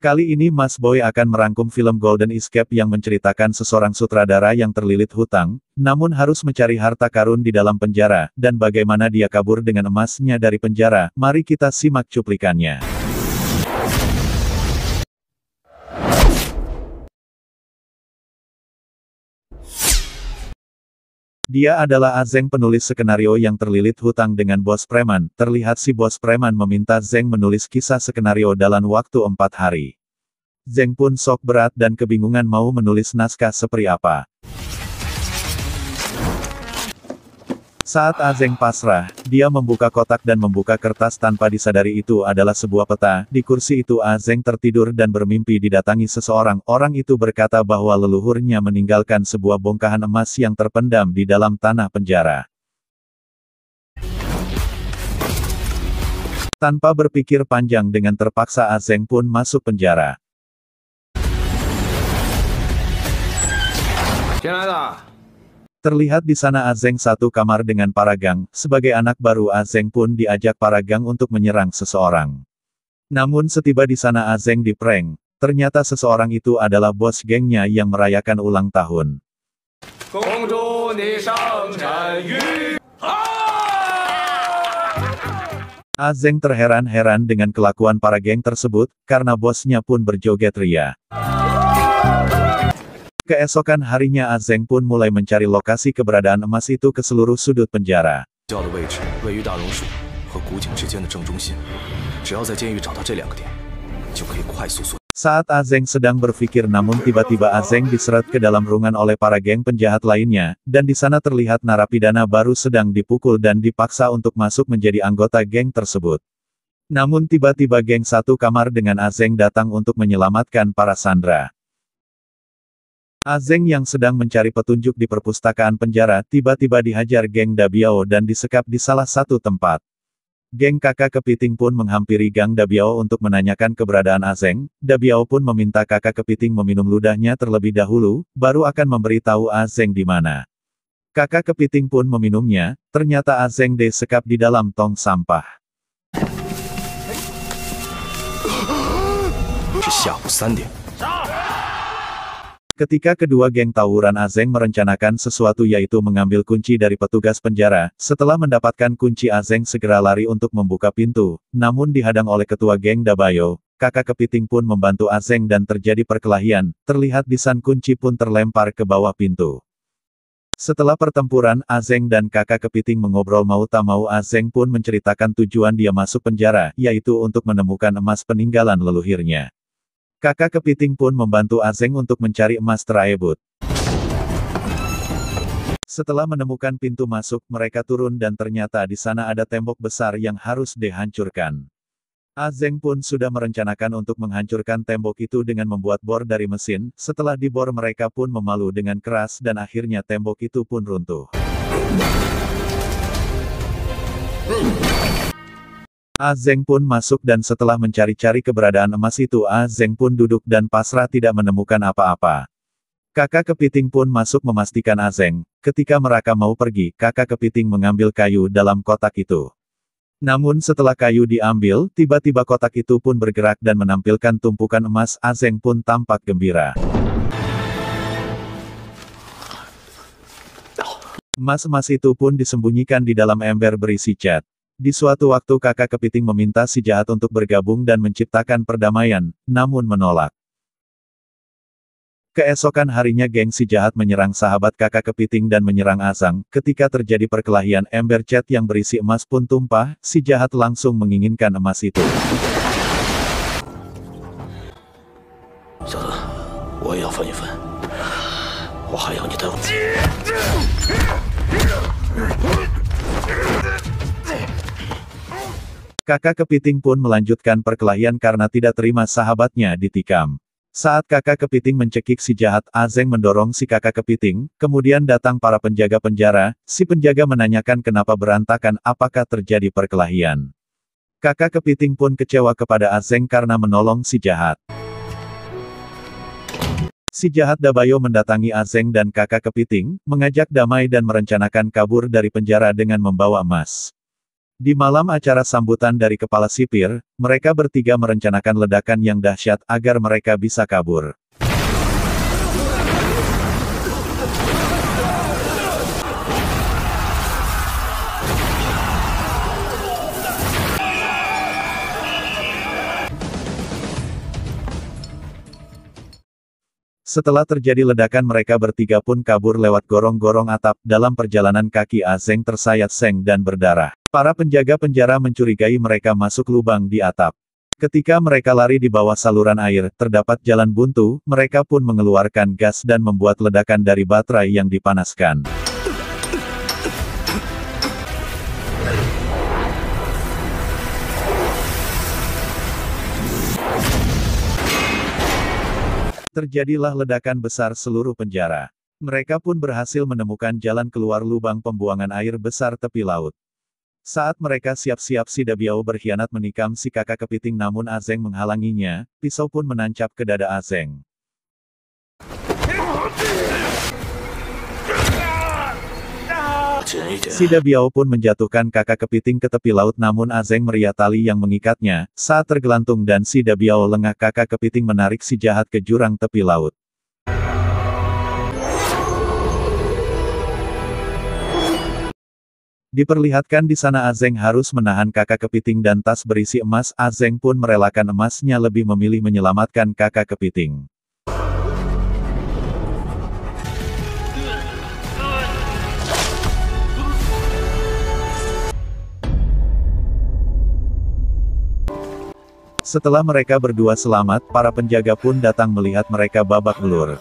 Kali ini Mas Boy akan merangkum film Golden Escape yang menceritakan seorang sutradara yang terlilit hutang, namun harus mencari harta karun di dalam penjara, dan bagaimana dia kabur dengan emasnya dari penjara. Mari kita simak cuplikannya. Dia adalah Azeng, penulis skenario yang terlilit hutang dengan bos preman. Terlihat si bos preman meminta Zeng menulis kisah skenario dalam waktu 4 hari. Zeng pun sok berat dan kebingungan mau menulis naskah seperti apa. Saat Azeng pasrah, dia membuka kotak dan membuka kertas tanpa disadari itu adalah sebuah peta. Di kursi itu Azeng tertidur dan bermimpi didatangi seseorang. Orang itu berkata bahwa leluhurnya meninggalkan sebuah bongkahan emas yang terpendam di dalam tanah penjara. Tanpa berpikir panjang, dengan terpaksa Azeng pun masuk penjara. Terlihat di sana Azeng satu kamar dengan para gang. Sebagai anak baru Azeng pun diajak para gang untuk menyerang seseorang. Namun setiba di sana Azeng diprank. Ternyata seseorang itu adalah bos gengnya yang merayakan ulang tahun. Azeng terheran-heran dengan kelakuan para geng tersebut, karena bosnya pun berjoget ria. Keesokan harinya Azeng pun mulai mencari lokasi keberadaan emas itu ke seluruh sudut penjara. Saat Azeng sedang berpikir, namun tiba-tiba Azeng diseret ke dalam ruangan oleh para geng penjahat lainnya, dan di sana terlihat narapidana baru sedang dipukul dan dipaksa untuk masuk menjadi anggota geng tersebut. Namun tiba-tiba geng satu kamar dengan Azeng datang untuk menyelamatkan para sandera. Azeng yang sedang mencari petunjuk di perpustakaan penjara, tiba-tiba dihajar geng Dabiao dan disekap di salah satu tempat. Geng Kakak Kepiting pun menghampiri gang Dabiao untuk menanyakan keberadaan Azeng. Dabiao pun meminta Kakak Kepiting meminum ludahnya terlebih dahulu, baru akan memberitahu Azeng di mana. Kakak Kepiting pun meminumnya, ternyata Azeng disekap di dalam tong sampah. Ketika kedua geng tawuran, Azeng merencanakan sesuatu, yaitu mengambil kunci dari petugas penjara. Setelah mendapatkan kunci, Azeng segera lari untuk membuka pintu, namun dihadang oleh ketua geng Dabayo. Kakak Kepiting pun membantu Azeng dan terjadi perkelahian. Terlihat desain kunci pun terlempar ke bawah pintu. Setelah pertempuran, Azeng dan Kakak Kepiting mengobrol. Mau tak mau Azeng pun menceritakan tujuan dia masuk penjara, yaitu untuk menemukan emas peninggalan leluhurnya. Kakak Kepiting pun membantu Azeng untuk mencari emas tersebut. Setelah menemukan pintu masuk, mereka turun dan ternyata di sana ada tembok besar yang harus dihancurkan. Azeng pun sudah merencanakan untuk menghancurkan tembok itu dengan membuat bor dari mesin. Setelah dibor, mereka pun memalu dengan keras dan akhirnya tembok itu pun runtuh. Azeng pun masuk dan setelah mencari-cari keberadaan emas itu, Azeng pun duduk dan pasrah tidak menemukan apa-apa. Kakak Kepiting pun masuk memastikan Azeng. Ketika mereka mau pergi, Kakak Kepiting mengambil kayu dalam kotak itu. Namun setelah kayu diambil, tiba-tiba kotak itu pun bergerak dan menampilkan tumpukan emas. Azeng pun tampak gembira. Emas-emas itu pun disembunyikan di dalam ember berisi cat. Di suatu waktu Kakak Kepiting meminta si jahat untuk bergabung dan menciptakan perdamaian, namun menolak. Keesokan harinya geng si jahat menyerang sahabat Kakak Kepiting dan menyerang Azeng. Ketika terjadi perkelahian, ember cat yang berisi emas pun tumpah. Si jahat langsung menginginkan emas itu. Kakak Kepiting pun melanjutkan perkelahian karena tidak terima sahabatnya ditikam. Saat Kakak Kepiting mencekik si jahat, Azeng mendorong si Kakak Kepiting. Kemudian datang para penjaga penjara. Si penjaga menanyakan kenapa berantakan, apakah terjadi perkelahian. Kakak Kepiting pun kecewa kepada Azeng karena menolong si jahat. Si jahat Dabayo mendatangi Azeng dan Kakak Kepiting, mengajak damai dan merencanakan kabur dari penjara dengan membawa emas. Di malam acara sambutan dari kepala sipir, mereka bertiga merencanakan ledakan yang dahsyat agar mereka bisa kabur. Setelah terjadi ledakan mereka bertiga pun kabur lewat gorong-gorong atap. Dalam perjalanan kaki Azeng tersayat seng dan berdarah. Para penjaga penjara mencurigai mereka masuk lubang di atap. Ketika mereka lari di bawah saluran air, terdapat jalan buntu, mereka pun mengeluarkan gas dan membuat ledakan dari baterai yang dipanaskan. Terjadilah ledakan besar seluruh penjara. Mereka pun berhasil menemukan jalan keluar lubang pembuangan air besar tepi laut. Saat mereka siap-siap, si Dabiao berkhianat menikam si kakak kepiting, namun Azeng menghalanginya, pisau pun menancap ke dada Azeng. Si Dabiao pun menjatuhkan kakak kepiting ke tepi laut, namun Azeng meriat tali yang mengikatnya. Saat tergelantung dan si Dabiao lengah, kakak kepiting menarik si jahat ke jurang tepi laut. Diperlihatkan di sana Azeng harus menahan kakak kepiting dan tas berisi emas. Azeng pun merelakan emasnya, lebih memilih menyelamatkan kakak kepiting. Setelah mereka berdua selamat, para penjaga pun datang melihat mereka babak belur.